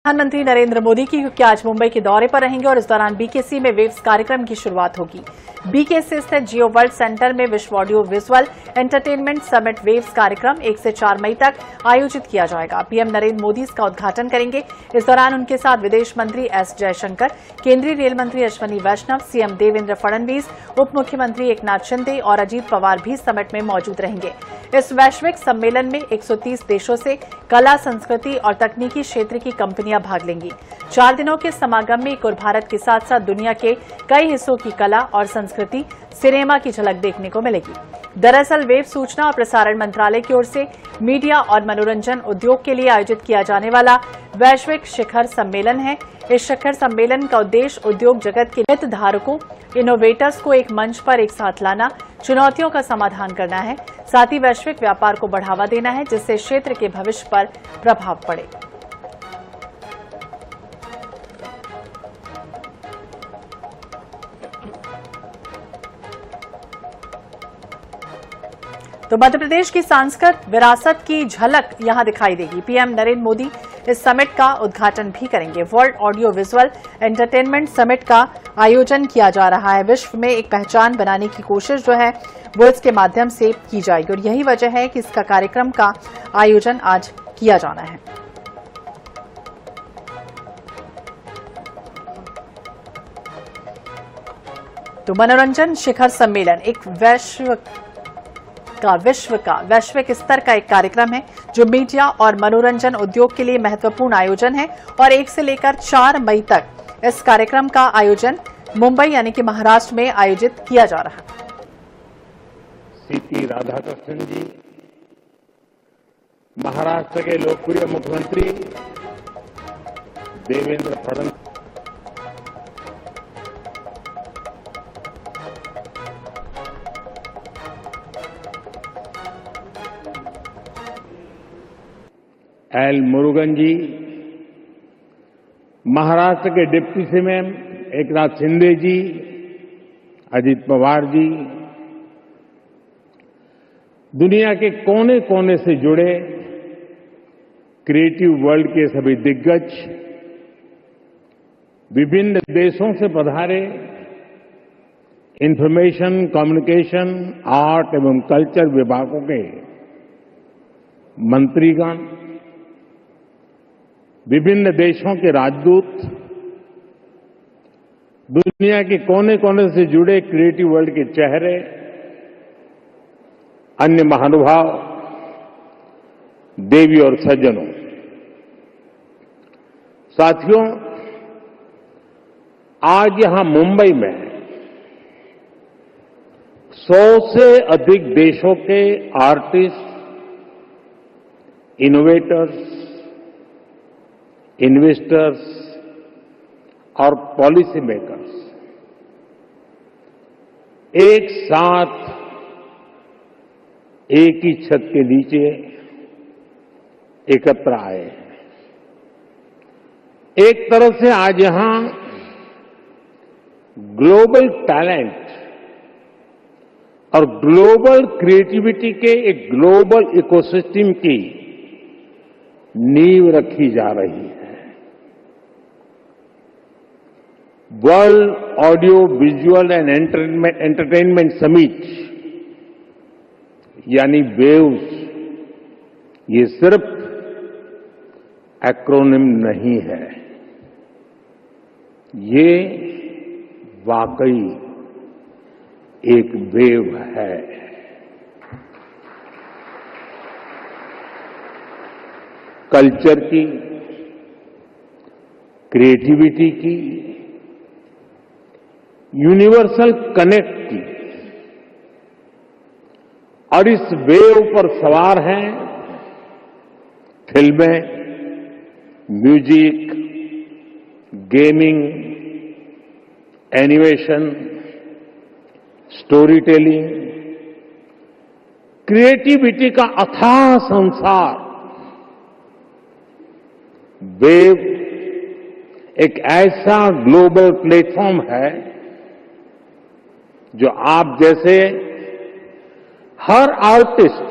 प्रधानमंत्री नरेंद्र मोदी क्योंकि आज मुंबई के दौरे पर रहेंगे और इस दौरान बीकेसी में वेव्स कार्यक्रम की शुरुआत होगी। बीकेसी स्थित जियो वर्ल्ड सेंटर में विश्व audio visual entertainment summit waves कार्यक्रम 1 से 4 मई तक आयोजित किया जाएगा। पीएम नरेंद्र मोदी इसका उद्घाटन करेंगे। इस दौरान उनके साथ विदेश मंत्री एस जयशंकर, केंद्रीय रेल मंत्री अश्विनी वैष्णव, सीएम देवेंद्र फडणवीस, उप मुख्यमंत्री एकनाथ शिंदे और अजीत पवार भी समिट में मौजूद रहेंगे। इस वैश्विक सम्मेलन में 130 देशों से कला, संस्कृति और तकनीकी क्षेत्र की कंपनियां भाग लेंगी। 4 दिनों के समागम में एक और भारत के साथ साथ दुनिया के कई हिस्सों की कला और संस्कृति, सिनेमा की झलक देखने को मिलेगी। दरअसल वेव सूचना और प्रसारण मंत्रालय की ओर से मीडिया और मनोरंजन उद्योग के लिए आयोजित किया जाने वाला वैश्विक शिखर सम्मेलन है। इस शिखर सम्मेलन का उद्देश्य उद्योग जगत के हितधारकों, इनोवेटर्स को एक मंच पर एक साथ लाना, चुनौतियों का समाधान करना है, साथ ही वैश्विक व्यापार को बढ़ावा देना है, जिससे क्षेत्र के भविष्य पर प्रभाव पड़े। तो मध्य प्रदेश की सांस्कृतिक विरासत की झलक यहां दिखाई देगी। पीएम नरेंद्र मोदी इस समिट का उद्घाटन भी करेंगे। World audio visual entertainment summit का आयोजन किया जा रहा है। विश्व में एक पहचान बनाने की कोशिश जो है वो इसके माध्यम से की जाएगी और यही वजह है कि इसका कार्यक्रम का आयोजन आज किया जाना है। तो मनोरंजन शिखर सम्मेलन एक वैश्विक स्तर का एक कार्यक्रम है जो मीडिया और मनोरंजन उद्योग के लिए महत्वपूर्ण आयोजन है और 1 से लेकर 4 मई तक इस कार्यक्रम का आयोजन मुंबई यानी कि महाराष्ट्र में आयोजित किया जा रहा है। सीपी राधाकृष्णन जी, महाराष्ट्र के लोकप्रिय मुख्यमंत्री देवेंद्र फडणवीस, एल मुरुगन जी, महाराष्ट्र के डिप्टी सीएम एकनाथ शिंदे जी, अजीत पवार जी, दुनिया के कोने कोने से जुड़े क्रिएटिव वर्ल्ड के सभी दिग्गज, विभिन्न देशों से पधारे इंफॉर्मेशन, कम्युनिकेशन, आर्ट एवं कल्चर विभागों के मंत्रीगण, विभिन्न देशों के राजदूत, दुनिया के कोने कोने से जुड़े क्रिएटिव वर्ल्ड के चेहरे, अन्य महानुभाव, देवी और सज्जनों, साथियों, आज यहां मुंबई में 100 से अधिक देशों के आर्टिस्ट, इनोवेटर्स, इन्वेस्टर्स और पॉलिसी मेकर्स एक साथ एक ही छत के नीचे एकत्र आए हैं। एक तरफ से आज यहां ग्लोबल टैलेंट और ग्लोबल क्रिएटिविटी के एक ग्लोबल इकोसिस्टम की नींव रखी जा रही है। World audio visual and entertainment summit यानी वेव्स, ये सिर्फ एक्रोनिम नहीं है, ये वाकई एक वेव है। कल्चर की, क्रिएटिविटी की, यूनिवर्सल कनेक्ट की, और इस वेव पर सवार हैं फिल्में, music, gaming, animation, story telling, creativity का अथाह संसार। वेव एक ऐसा ग्लोबल प्लेटफॉर्म है जो आप जैसे हर आर्टिस्ट,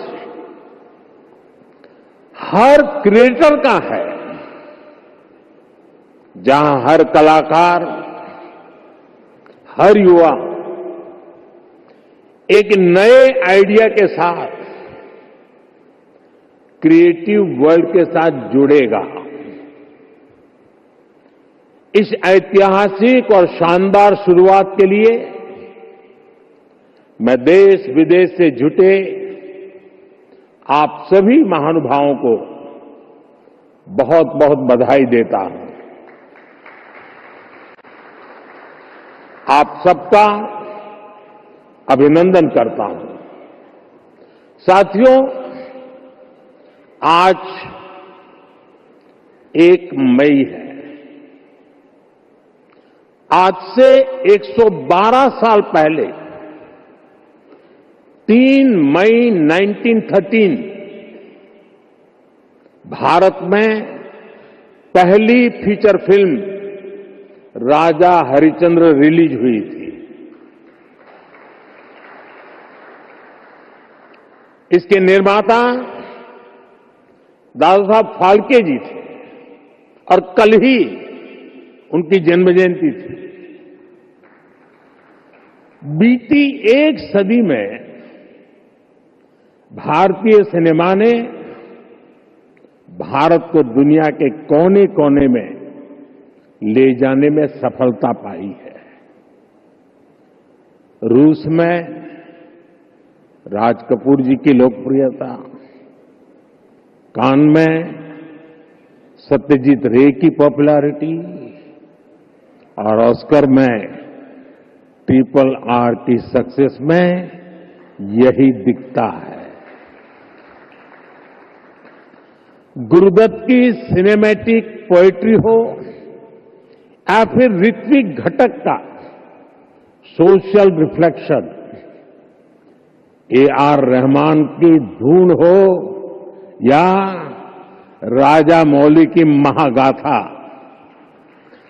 हर क्रिएटर का है। जहां हर कलाकार, हर युवा एक नए आइडिया के साथ क्रिएटिव वर्ल्ड के साथ जुड़ेगा। इस ऐतिहासिक और शानदार शुरुआत के लिए मैं देश विदेश से जुटे आप सभी महानुभावों को बहुत बहुत बधाई देता हूं। आप सबका अभिनंदन करता हूं। साथियों, आज 1 मई है। आज से 112 साल पहले 3 मई 1913 भारत में पहली फीचर फिल्म राजा हरिश्चंद्र रिलीज हुई थी। इसके निर्माता दादा साहब फाल्के जी थे और कल ही उनकी जन्म जयंती थी। बीती 1 सदी में भारतीय सिनेमा ने भारत को दुनिया के कोने कोने में ले जाने में सफलता पाई है। रूस में राज कपूर जी की लोकप्रियता, कान में सत्यजीत रे की पॉपुलैरिटी और ऑस्कर में RRR की सक्सेस में यही दिखता है। गुरुदत्त की सिनेमैटिक पोएट्री हो या फिर ऋत्विक घटक का सोशल रिफ्लेक्शन, AR रहमान की धून हो या राजा मौली की महागाथा,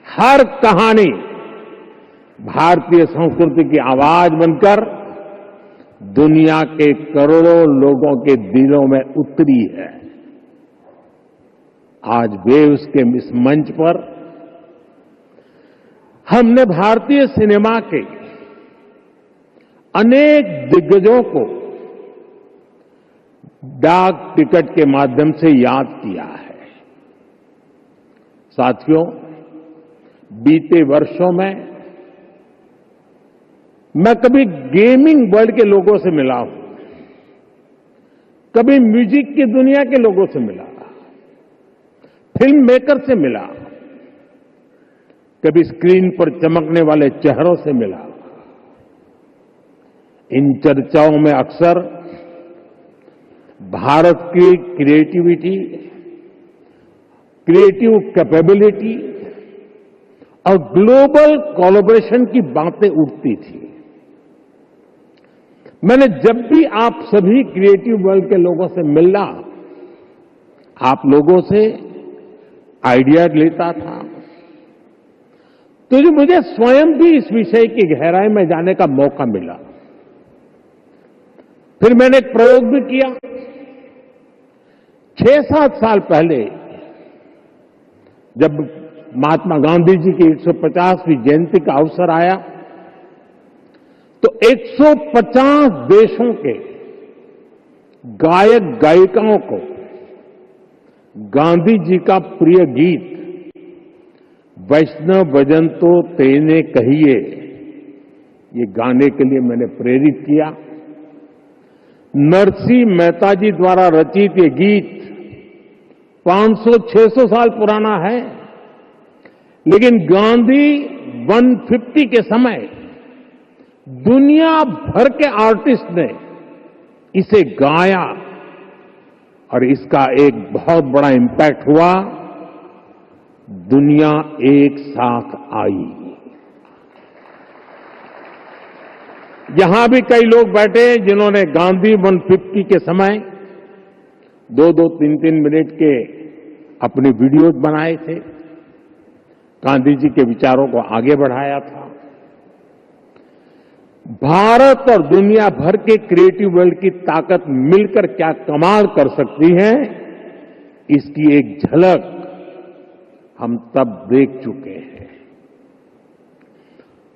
हर कहानी भारतीय संस्कृति की आवाज बनकर दुनिया के करोड़ों लोगों के दिलों में उतरी है। आज वेव्स के इस मंच पर हमने भारतीय सिनेमा के अनेक दिग्गजों को डाक टिकट के माध्यम से याद किया है। साथियों, बीते वर्षों में मैं कभी गेमिंग वर्ल्ड के लोगों से मिला हूं, कभी म्यूजिक की दुनिया के लोगों से मिला, फिल्म मेकर से मिला, कभी स्क्रीन पर चमकने वाले चेहरों से मिला। इन चर्चाओं में अक्सर भारत की क्रिएटिविटी, क्रिएटिव कैपेबिलिटी और ग्लोबल कोलैबोरेशन की बातें उठती थी। मैंने जब भी आप सभी क्रिएटिव वर्ल्ड के लोगों से मिलना, आप लोगों से आइडिया लेता था, तो जो मुझे स्वयं भी इस विषय की गहराई में जाने का मौका मिला। फिर मैंने एक प्रयोग भी किया। 6-7 साल पहले जब महात्मा गांधी जी की 150वीं जयंती का अवसर आया, तो 150 देशों के गायक गायिकाओं को गांधी जी का प्रिय गीत वैष्णव भजन तो तेने कहिए, ये गाने के लिए मैंने प्रेरित किया। नरसिंह मेहता जी द्वारा रचित ये गीत 500-600 साल पुराना है, लेकिन गांधी 150 के समय दुनिया भर के आर्टिस्ट ने इसे गाया और इसका एक बहुत बड़ा इम्पैक्ट हुआ। दुनिया एक साथ आई। यहां भी कई लोग बैठे जिन्होंने गांधी 150 के समय 2-2, 3-3 मिनट के अपने वीडियोज बनाए थे, गांधी जी के विचारों को आगे बढ़ाया था। भारत और दुनिया भर के क्रिएटिव वर्ल्ड की ताकत मिलकर क्या कमाल कर सकती है, इसकी एक झलक हम तब देख चुके हैं।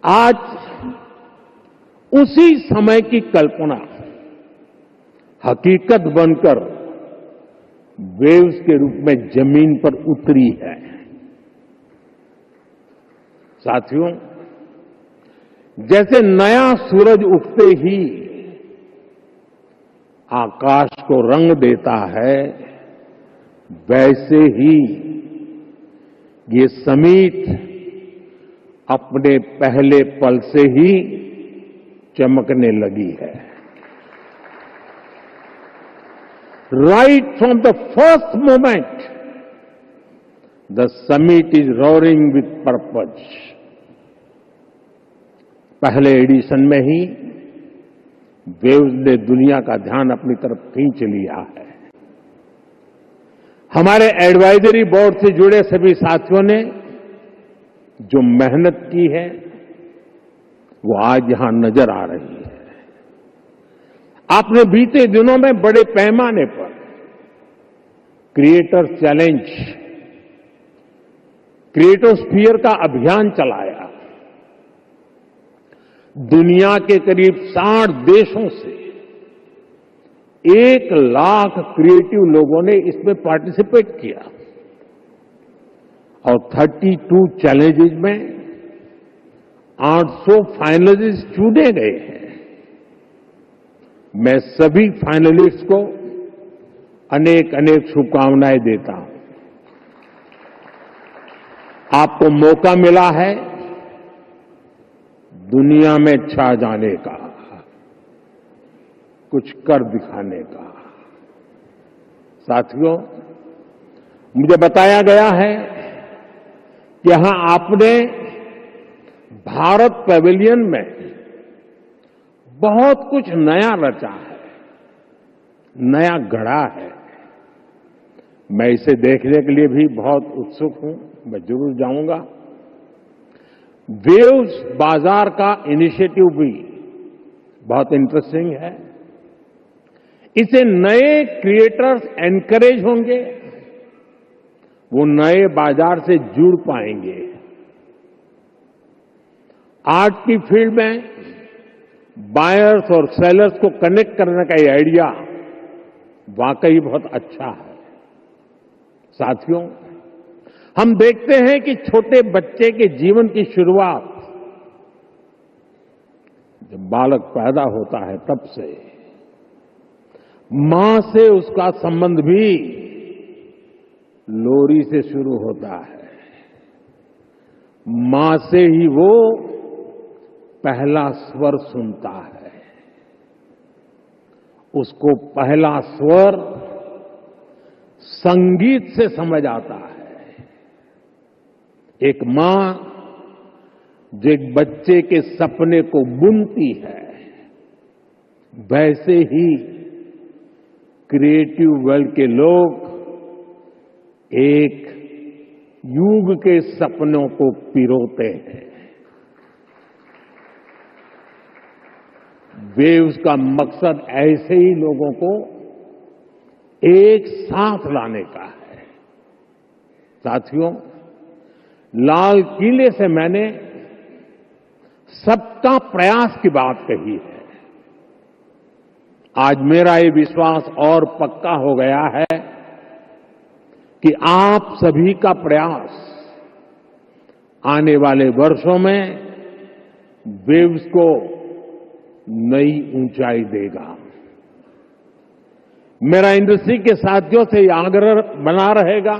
आज उसी समय की कल्पना हकीकत बनकर वेव्स के रूप में जमीन पर उतरी है। साथियों, जैसे नया सूरज उगते ही आकाश को रंग देता है, वैसे ही ये समिट अपने पहले पल से ही चमकने लगी है। Right from the first moment, the summit is roaring with purpose. पहले एडिशन में ही वेव्स ने दुनिया का ध्यान अपनी तरफ खींच लिया है। हमारे एडवाइजरी बोर्ड से जुड़े सभी साथियों ने जो मेहनत की है, वो आज यहां नजर आ रही है। आपने बीते दिनों में बड़े पैमाने पर क्रिएटर चैलेंज, क्रिएटोस्फीयर का अभियान चलाया। दुनिया के करीब 60 देशों से 1 लाख क्रिएटिव लोगों ने इसमें पार्टिसिपेट किया और 32 चैलेंजेस में 800 फाइनलिस्ट चुने गए हैं। मैं सभी फाइनलिस्ट को अनेक अनेक शुभकामनाएं देता हूं। आपको मौका मिला है दुनिया में छा जाने का, कुछ कर दिखाने का। साथियों, मुझे बताया गया है कि यहां आपने भारत पैवेलियन में बहुत कुछ नया रचा है, नया गढ़ा है। मैं इसे देखने के लिए भी बहुत उत्सुक हूं, मैं जरूर जाऊंगा। वेव्स बाजार का इनिशिएटिव भी बहुत इंटरेस्टिंग है। इसे नए क्रिएटर्स एनकरेज होंगे, वो नए बाजार से जुड़ पाएंगे। आर्ट की फील्ड में बायर्स और सेलर्स को कनेक्ट करने का ये आइडिया वाकई बहुत अच्छा है। साथियों, हम देखते हैं कि छोटे बच्चे के जीवन की शुरुआत जब बालक पैदा होता है तब से मां से उसका संबंध भी लोरी से शुरू होता है। मां से ही वो पहला स्वर सुनता है। उसको पहला स्वर संगीत से समझ आता है। एक मां जो एक बच्चे के सपने को बुनती है, वैसे ही क्रिएटिव वर्ल्ड के लोग एक युग के सपनों को पिरोते हैं। वेव्स का मकसद ऐसे ही लोगों को एक साथ लाने का है। साथियों, लाल किले से मैंने सबका प्रयास की बात कही है। आज मेरा ये विश्वास और पक्का हो गया है कि आप सभी का प्रयास आने वाले वर्षों में वेव्स को नई ऊंचाई देगा। मेरा इंडस्ट्री के साथियों से यह आग्रह बना रहेगा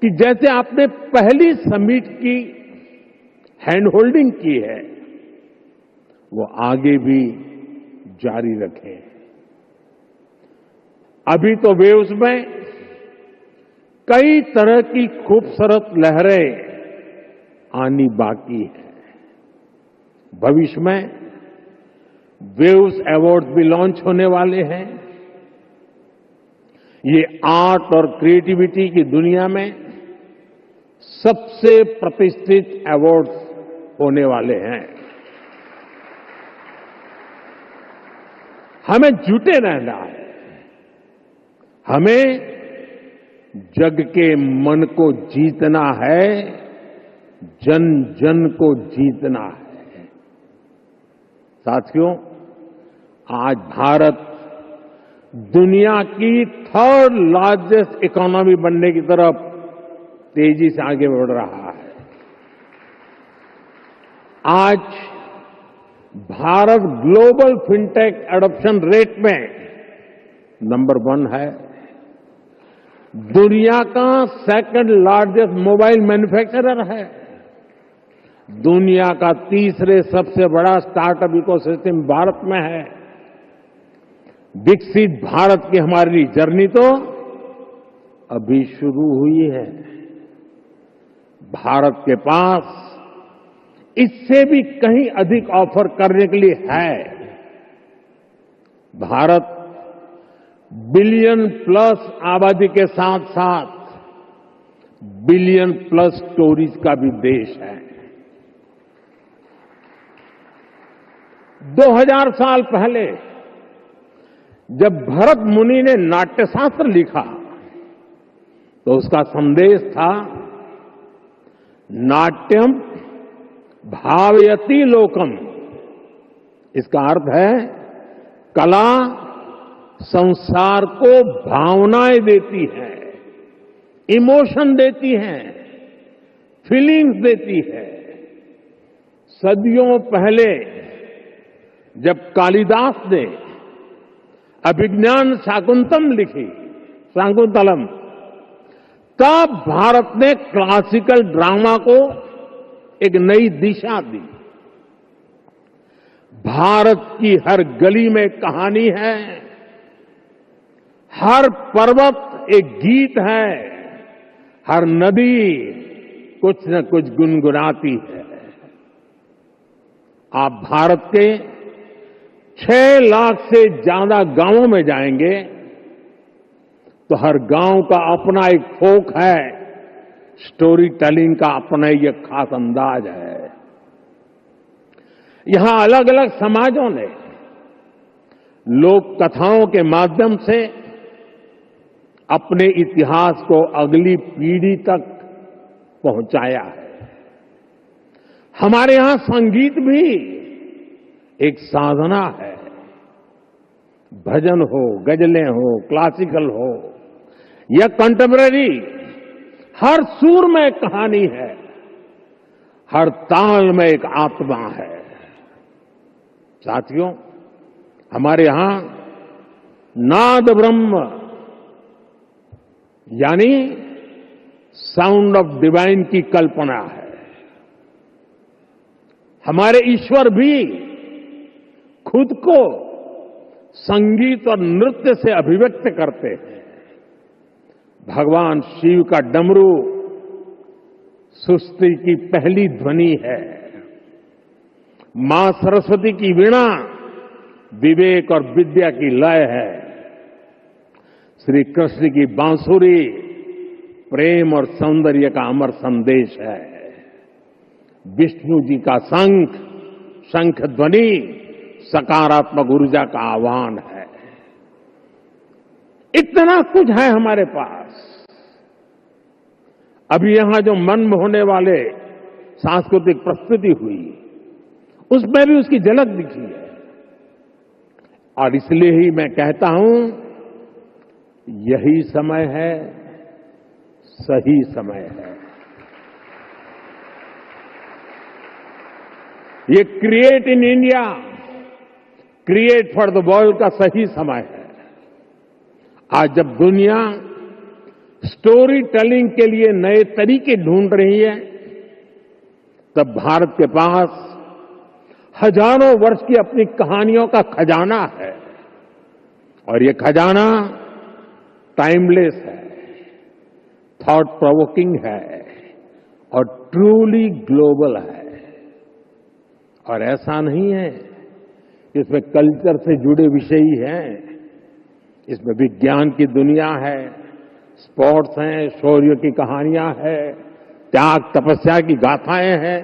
कि जैसे आपने पहली समिट की हैंड होल्डिंग की है, वो आगे भी जारी रखें। अभी तो वेव्स में कई तरह की खूबसूरत लहरें आनी बाकी है। भविष्य में वेव्स अवार्ड भी लॉन्च होने वाले हैं। ये आर्ट और क्रिएटिविटी की दुनिया में सबसे प्रतिष्ठित अवार्ड्स होने वाले हैं। हमें जुटे रहना है। हमें जग के मन को जीतना है, जन जन को जीतना है। साथियों, आज भारत दुनिया की थर्ड लार्जेस्ट इकोनॉमी बनने की तरफ तेजी से आगे बढ़ रहा है। आज Bharat global fintech adoption rate में नंबर 1 है। दुनिया का सेकंड लार्जेस्ट मोबाइल मैन्युफैक्चरर है। दुनिया का तीसरे सबसे बड़ा स्टार्टअप इकोसिस्टम भारत में है। विकसित भारत की हमारी जर्नी तो अभी शुरू हुई है। भारत के पास इससे भी कहीं अधिक ऑफर करने के लिए है। भारत बिलियन प्लस आबादी के साथ साथ बिलियन प्लस स्टोरीज का भी देश है। 2000 साल पहले जब भरत मुनि ने नाट्यशास्त्र लिखा तो उसका संदेश था, नाट्यम भावयति लोकम। इसका अर्थ है कला संसार को भावनाएं देती है, इमोशन देती है, फीलिंग्स देती है। सदियों पहले जब कालिदास ने अभिज्ञान शाकुंतलम, तब भारत ने क्लासिकल ड्रामा को एक नई दिशा दी। भारत की हर गली में कहानी है, हर पर्वत एक गीत है, हर नदी कुछ न कुछ गुनगुनाती है। आप भारत के 6 लाख से ज्यादा गांवों में जाएंगे तो हर गांव का अपना एक फोक है, स्टोरी टेलिंग का अपना एक खास अंदाज है। यहां अलग अलग समाजों ने लोक कथाओं के माध्यम से अपने इतिहास को अगली पीढ़ी तक पहुंचाया है। हमारे यहां संगीत भी एक साधना है। भजन हो, गजलें हो, क्लासिकल हो या कंटेम्पररी, हर सुर में एक कहानी है, हर ताल में एक आत्मा है। साथियों, हमारे यहां नाद ब्रह्म यानी साउंड ऑफ डिवाइन की कल्पना है। हमारे ईश्वर भी खुद को संगीत और नृत्य से अभिव्यक्त करते हैं। भगवान शिव का डमरू सृष्टि की पहली ध्वनि है। मां सरस्वती की वीणा विवेक और विद्या की लय है। श्री कृष्ण की बांसुरी प्रेम और सौंदर्य का अमर संदेश है। विष्णु जी का शंख ध्वनि सकारात्मक ऊर्जा का आह्वान है। इतना कुछ है हमारे पास। अभी यहां जो मन मोहने वाले सांस्कृतिक प्रस्तुति हुई, उसमें भी उसकी झलक दिखी है। और इसलिए ही मैं कहता हूं, यही समय है, सही समय है। ये create in India, create for the world का सही समय है। आज जब दुनिया स्टोरी टेलिंग के लिए नए तरीके ढूंढ रही है, तब भारत के पास हजारों वर्ष की अपनी कहानियों का खजाना है। और ये खजाना टाइमलेस है, थॉट प्रोवोकिंग है और ट्रूली ग्लोबल है। और ऐसा नहीं है कि इसमें कल्चर से जुड़े विषय ही हैं। इसमें विज्ञान की दुनिया है, स्पोर्ट्स हैं, शौर्य की कहानियां हैं, त्याग तपस्या की गाथाएं हैं।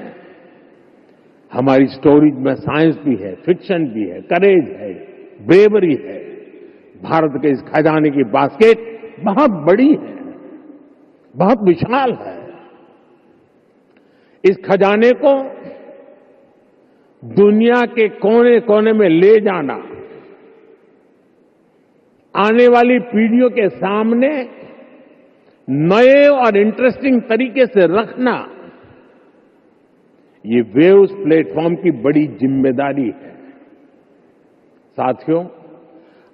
हमारी स्टोरीज में साइंस भी है, फिक्शन भी है, करेज है, ब्रेवरी है। भारत के इस खजाने की बास्केट बहुत बड़ी है, बहुत विशाल है। इस खजाने को दुनिया के कोने कोने में ले जाना, आने वाली पीढ़ियों के सामने नए और इंटरेस्टिंग तरीके से रखना, ये वेव्स प्लेटफॉर्म की बड़ी जिम्मेदारी है। साथियों,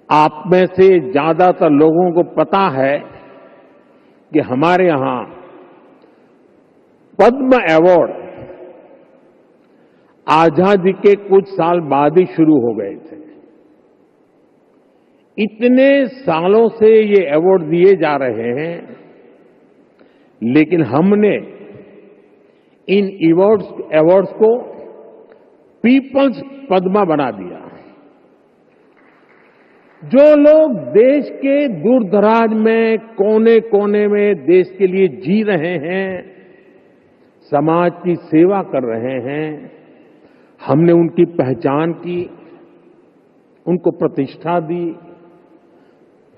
आप में से ज्यादातर लोगों को पता है कि हमारे यहां पद्म अवार्ड आजादी के कुछ साल बाद ही शुरू हो गए थे। इतने सालों से ये अवार्ड दिए जा रहे हैं, लेकिन हमने इन अवार्ड्स को पीपल्स पद्मा बना दिया। जो लोग देश के दूर दराज में कोने कोने में देश के लिए जी रहे हैं, समाज की सेवा कर रहे हैं, हमने उनकी पहचान की, उनको प्रतिष्ठा दी,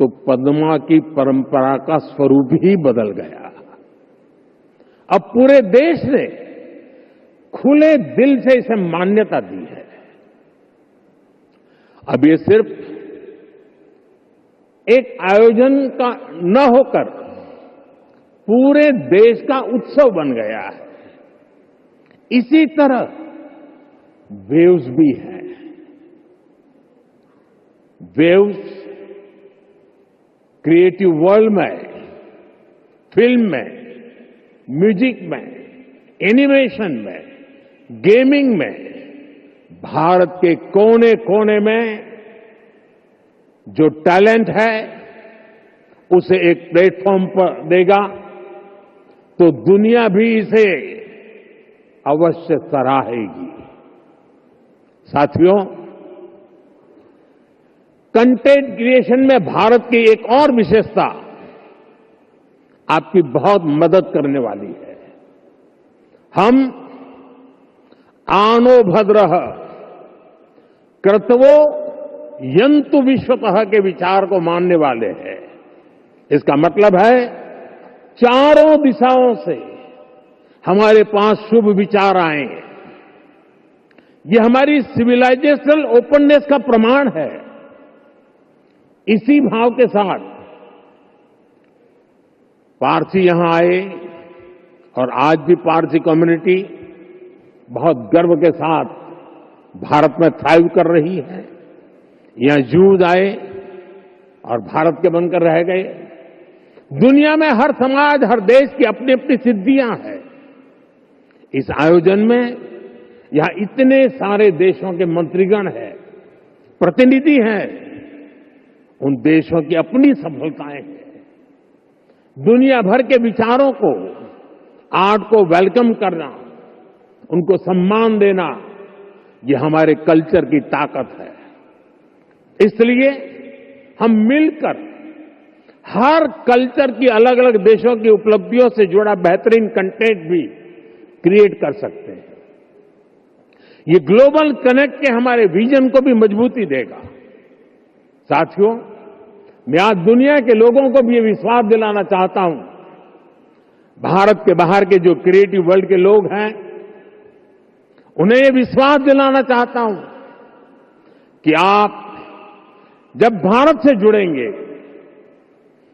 तो पद्मा की परंपरा का स्वरूप ही बदल गया। अब पूरे देश ने खुले दिल से इसे मान्यता दी है। अब ये सिर्फ एक आयोजन का न होकर पूरे देश का उत्सव बन गया है। इसी तरह वेव्स भी है। वेव्स क्रिएटिव वर्ल्ड में, फिल्म में, म्यूजिक में, एनिमेशन में, गेमिंग में भारत के कोने कोने में जो टैलेंट है उसे एक प्लेटफॉर्म पर देगा, तो दुनिया भी इसे अवश्य सराहेगी। साथियों, कंटेंट क्रिएशन में भारत की एक और विशेषता आपकी बहुत मदद करने वाली है। हम आनो भद्रः कर्तवो यंतु विश्वतः के विचार को मानने वाले हैं। इसका मतलब है चारों दिशाओं से हमारे पास शुभ विचार आए। ये हमारी सिविलाइजेशनल ओपननेस का प्रमाण है। इसी भाव के साथ पारसी यहां आए और आज भी पारसी कम्युनिटी बहुत गर्व के साथ भारत में थ्राइव कर रही है। यहां जूज आए और भारत के बनकर रह गए। दुनिया में हर समाज, हर देश की अपनी अपनी सिद्धियां हैं। इस आयोजन में यहां इतने सारे देशों के मंत्रीगण हैं, प्रतिनिधि हैं। उन देशों की अपनी सफलताएं हैं। दुनिया भर के विचारों को, आर्ट को वेलकम करना, उनको सम्मान देना, ये हमारे कल्चर की ताकत है। इसलिए हम मिलकर हर कल्चर की अलग अलग देशों की उपलब्धियों से जुड़ा बेहतरीन कंटेंट भी क्रिएट कर सकते हैं। ये ग्लोबल कनेक्ट के हमारे विजन को भी मजबूती देगा। साथियों, मैं आज दुनिया के लोगों को भी ये विश्वास दिलाना चाहता हूं, भारत के बाहर के जो क्रिएटिव वर्ल्ड के लोग हैं, उन्हें ये विश्वास दिलाना चाहता हूं कि आप जब भारत से जुड़ेंगे,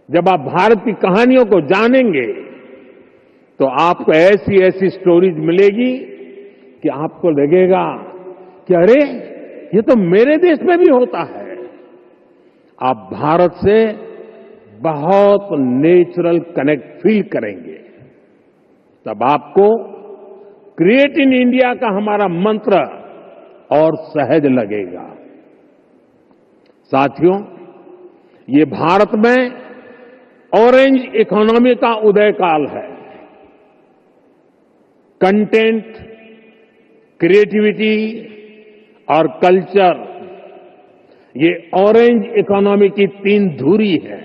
जब आप भारत की कहानियों को जानेंगे, तो आपको ऐसी ऐसी स्टोरीज मिलेगी कि आपको लगेगा कि अरे, ये तो मेरे देश में भी होता है। आप भारत से बहुत नेचुरल कनेक्ट फील करेंगे। तब आपको क्रिएट इन इंडिया का हमारा मंत्र और सहज लगेगा। साथियों, ये भारत में ऑरेंज इकोनॉमी का उदय काल है। कंटेंट, क्रिएटिविटी और कल्चर, ये ऑरेंज इकोनॉमी की तीन धुरी है।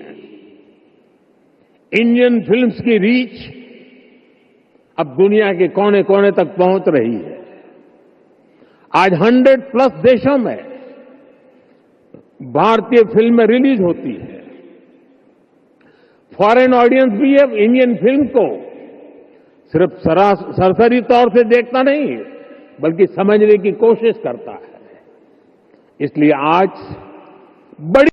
इंडियन फिल्म्स की रीच अब दुनिया के कोने कोने तक पहुंच रही है। आज 100+ देशों में भारतीय फिल्में रिलीज होती है। फॉरेन ऑडियंस भी अब इंडियन फिल्म को सिर्फ सरसरी तौर से देखता नहीं, बल्कि समझने की कोशिश करता है। इसलिए आज बड़ी